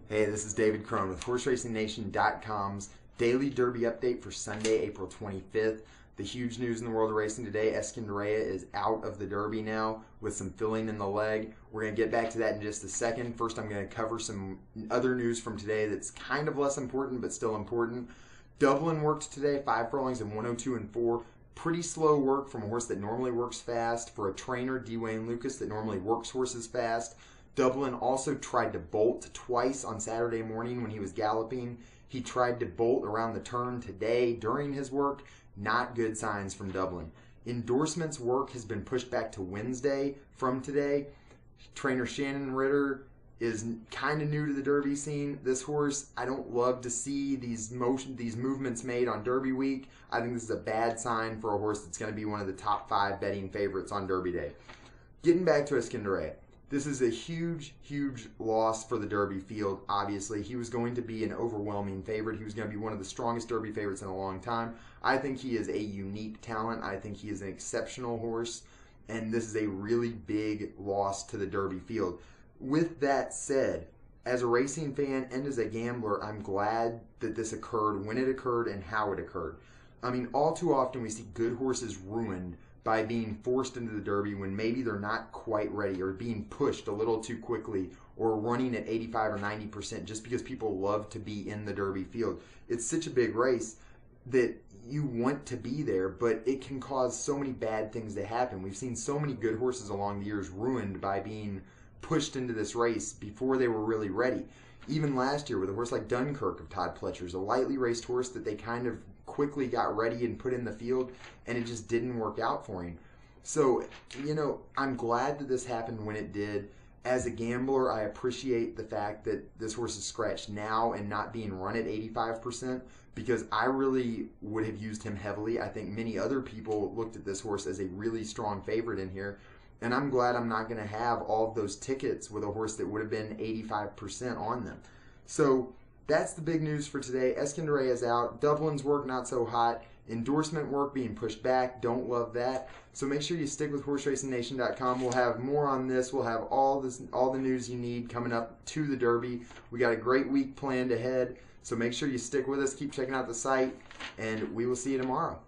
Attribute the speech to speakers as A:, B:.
A: Hey, this is David Crone with HorseRacingNation.com's daily Derby update for Sunday, April 25th. The huge news in the world of racing today, Eskendereya is out of the Derby now with some filling in the leg. We're going to get back to that in just a second. First, I'm going to cover some other news from today that's kind of less important but still important. Dublin worked today, 5 furlongs in 102 and 4. Pretty slow work from a horse that normally works fast, for a trainer, Dwayne Lucas, that normally works horses fast. Dublin also tried to bolt twice on Saturday morning when he was galloping. He tried to bolt around the turn today during his work. Not good signs from Dublin. Endorsement's work has been pushed back to Wednesday from today. Trainer Shannon Ritter is kind of new to the Derby scene. This horse, I don't love to see these movements made on Derby week. I think this is a bad sign for a horse that's going to be one of the top 5 betting favorites on Derby Day. Getting back to Eskendereya. This is a huge, huge loss for the Derby field, obviously. He was going to be an overwhelming favorite. He was going to be one of the strongest Derby favorites in a long time. I think he is a unique talent. I think he is an exceptional horse, and this is a really big loss to the Derby field. With that said, as a racing fan and as a gambler, I'm glad that this occurred, when it occurred, and how it occurred. I mean, all too often we see good horses ruined by being forced into the Derby when maybe they're not quite ready, or being pushed a little too quickly, or running at 85 or 90% just because people love to be in the Derby field. It's such a big race that you want to be there, but it can cause so many bad things to happen. We've seen so many good horses along the years ruined by being pushed into this race before they were really ready. Even last year with a horse like Dunkirk of Todd Pletcher's, a lightly raced horse that they kind of quickly got ready and put in the field, and it just didn't work out for him. So, I'm glad that this happened when it did. As a gambler, I appreciate the fact that this horse is scratched now and not being run at 85%, because I really would have used him heavily. I think many other people looked at this horse as a really strong favorite in here, and I'm glad I'm not going to have all of those tickets with a horse that would have been 85% on them. So that's the big news for today. Eskendereya is out. Dublin's work not so hot. Endorsement work being pushed back. Don't love that. So make sure you stick with HorseRacingNation.com. We'll have more on this. We'll have all the news you need coming up to the Derby. We got a great week planned ahead. So make sure you stick with us. Keep checking out the site, and we will see you tomorrow.